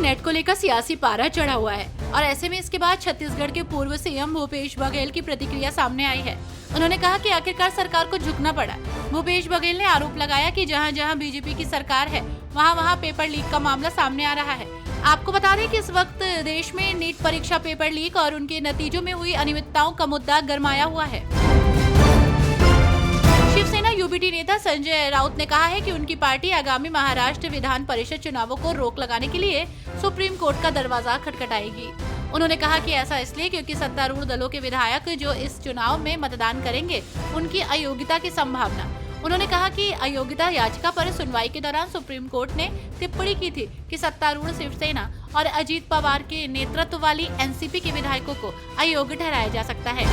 Net को लेकर सियासी पारा चढ़ा हुआ है और ऐसे में इसके बाद छत्तीसगढ़ के पूर्व सीएम भूपेश बघेल की प्रतिक्रिया सामने आई है। उन्होंने कहा कि आखिरकार सरकार को झुकना पड़ा। भूपेश बघेल ने आरोप लगाया कि जहां जहां बीजेपी की सरकार है वहां वहां पेपर लीक का मामला सामने आ रहा है। आपको बता दें कि इस वक्त देश में नीट परीक्षा पेपर लीक और उनके नतीजों में हुई अनियमितताओं का मुद्दा गरमाया हुआ है। शिवसेना यूबीटी नेता संजय राउत ने कहा है कि उनकी पार्टी आगामी महाराष्ट्र विधान परिषद चुनावों को रोक लगाने के लिए सुप्रीम कोर्ट का दरवाजा खटखटाएगी। उन्होंने कहा कि ऐसा इसलिए क्योंकि सत्तारूढ़ दलों के विधायक जो इस चुनाव में मतदान करेंगे उनकी अयोग्यता की संभावना। उन्होंने कहा कि अयोग्यता याचिका पर सुनवाई के दौरान सुप्रीम कोर्ट ने टिप्पणी की थी कि सत्तारूढ़ शिवसेना और अजीत पवार के नेतृत्व वाली एनसीपी के विधायकों को अयोग्य ठहराया जा सकता है।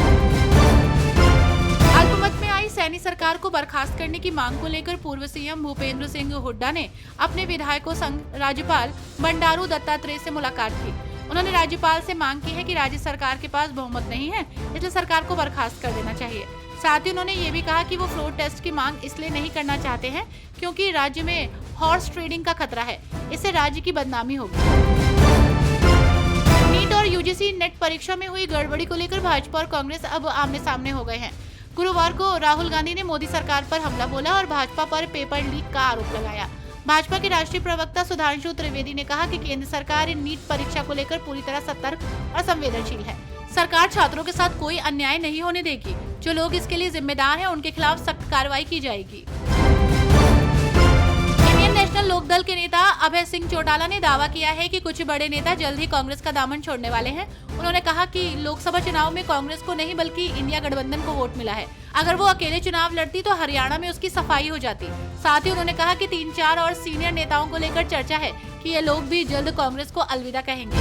अल्पमत में आई सैनी सरकार को बर्खास्त करने की मांग को लेकर पूर्व सीएम भूपेंद्र सिंह हुड्डा ने अपने विधायकों संग राज्यपाल बंडारू दत्तात्रेय से मुलाकात की। उन्होंने राज्यपाल से मांग की है कि राज्य सरकार के पास बहुमत नहीं है, इसलिए सरकार को बर्खास्त कर देना चाहिए। साथ ही उन्होंने ये भी कहा कि वो फ्लोर टेस्ट की मांग इसलिए नहीं करना चाहते हैं क्योंकि राज्य में हॉर्स ट्रेडिंग का खतरा है, इससे राज्य की बदनामी होगी। नीट और यूजीसी नेट परीक्षा में हुई गड़बड़ी को लेकर भाजपा और कांग्रेस अब आमने सामने हो गए हैं। गुरुवार को राहुल गांधी ने मोदी सरकार पर हमला बोला और भाजपा पर पेपर लीक का आरोप लगाया। भाजपा के राष्ट्रीय प्रवक्ता सुधांशु त्रिवेदी ने कहा कि केंद्र सरकार नीट परीक्षा को लेकर पूरी तरह सतर्क और संवेदनशील है। सरकार छात्रों के साथ कोई अन्याय नहीं होने देगी। जो लोग इसके लिए जिम्मेदार हैं, उनके खिलाफ सख्त कार्रवाई की जाएगी। इंडियन नेशनल लोकदल के नेता अभय सिंह चौटाला ने दावा किया है कि कुछ बड़े नेता जल्द ही कांग्रेस का दामन छोड़ने वाले हैं। उन्होंने कहा कि लोकसभा चुनाव में कांग्रेस को नहीं बल्कि इंडिया गठबंधन को वोट मिला है। अगर वो अकेले चुनाव लड़ती तो हरियाणा में उसकी सफाई हो जाती। साथ ही उन्होंने कहा कि 3-4 और सीनियर नेताओं को लेकर चर्चा है कि ये लोग भी जल्द कांग्रेस को अलविदा कहेंगे।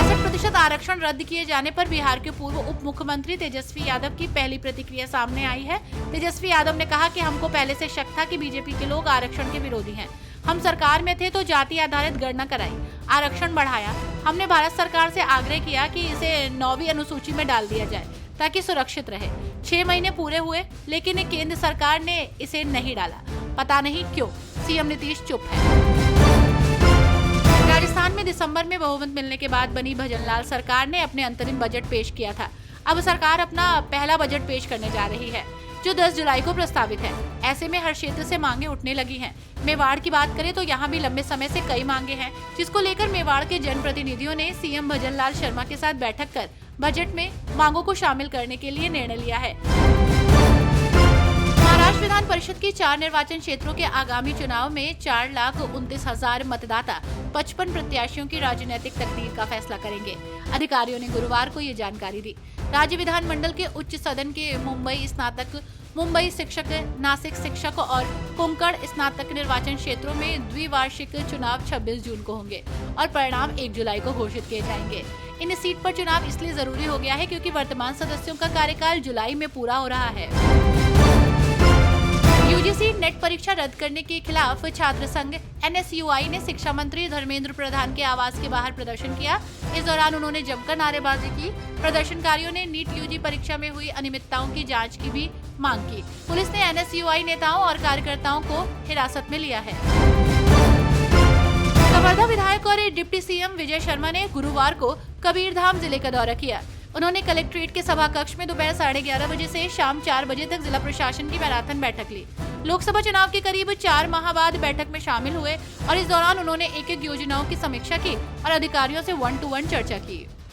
65% आरक्षण रद्द किए जाने पर बिहार के पूर्व उप मुख्यमंत्री तेजस्वी यादव की पहली प्रतिक्रिया सामने आई है। तेजस्वी यादव ने कहा कि हमको पहले से शक था कि बीजेपी के लोग आरक्षण के विरोधी हैं। हम सरकार में थे तो जाति आधारित गणना कराई, आरक्षण बढ़ाया। हमने भारत सरकार से आग्रह किया कि इसे 9वीं अनुसूची में डाल दिया जाए ताकि सुरक्षित रहे। 6 महीने पूरे हुए लेकिन केंद्र सरकार ने इसे नहीं डाला। पता नहीं क्यों सीएम नीतीश चुप है। राजस्थान में दिसंबर में बहुमत मिलने के बाद बनी भजनलाल सरकार ने अपने अंतरिम बजट पेश किया था। अब सरकार अपना पहला बजट पेश करने जा रही है जो 10 जुलाई को प्रस्तावित है। ऐसे में हर क्षेत्र से मांगे उठने लगी हैं। मेवाड़ की बात करें तो यहाँ भी लंबे समय से कई मांगे हैं, जिसको लेकर मेवाड़ के जनप्रतिनिधियों ने सीएम भजनलाल शर्मा के साथ बैठक कर बजट में मांगों को शामिल करने के लिए निर्णय लिया है। महाराष्ट्र विधान परिषद की 4 निर्वाचन क्षेत्रों के आगामी चुनाव में 4,29,000 मतदाता 55 प्रत्याशियों की राजनीतिक तकदीर का फैसला करेंगे। अधिकारियों ने गुरुवार को ये जानकारी दी। राज्य विधानमंडल के उच्च सदन के मुंबई स्नातक, मुंबई शिक्षक, नासिक शिक्षक और कुंकण स्नातक निर्वाचन क्षेत्रों में द्विवार्षिक चुनाव 26 जून को होंगे और परिणाम 1 जुलाई को घोषित किए जाएंगे। इन सीट पर चुनाव इसलिए जरूरी हो गया है क्योंकि वर्तमान सदस्यों का कार्यकाल जुलाई में पूरा हो रहा है। यूजीसी नेट परीक्षा रद्द करने के खिलाफ छात्र संघ एनएसयूआई ने शिक्षा मंत्री धर्मेंद्र प्रधान के आवास के बाहर प्रदर्शन किया। इस दौरान उन्होंने जमकर नारेबाजी की। प्रदर्शनकारियों ने नीट यूजी परीक्षा में हुई अनियमितताओं की जांच की भी मांग की। पुलिस ने एनएसयूआई नेताओं और कार्यकर्ताओं को हिरासत में लिया है। कवर्धा विधायक और डिप्टी सीएम विजय शर्मा ने गुरुवार को कबीरधाम जिले का दौरा किया। उन्होंने कलेक्ट्रेट के सभा कक्ष में दोपहर 11:30 बजे से शाम 4 बजे तक जिला प्रशासन की मैराथन बैठक ली। लोकसभा चुनाव के करीब 4 माह बाद बैठक में शामिल हुए और इस दौरान उन्होंने एक-एक योजनाओं की समीक्षा की और अधिकारियों से 1-to-1 चर्चा की।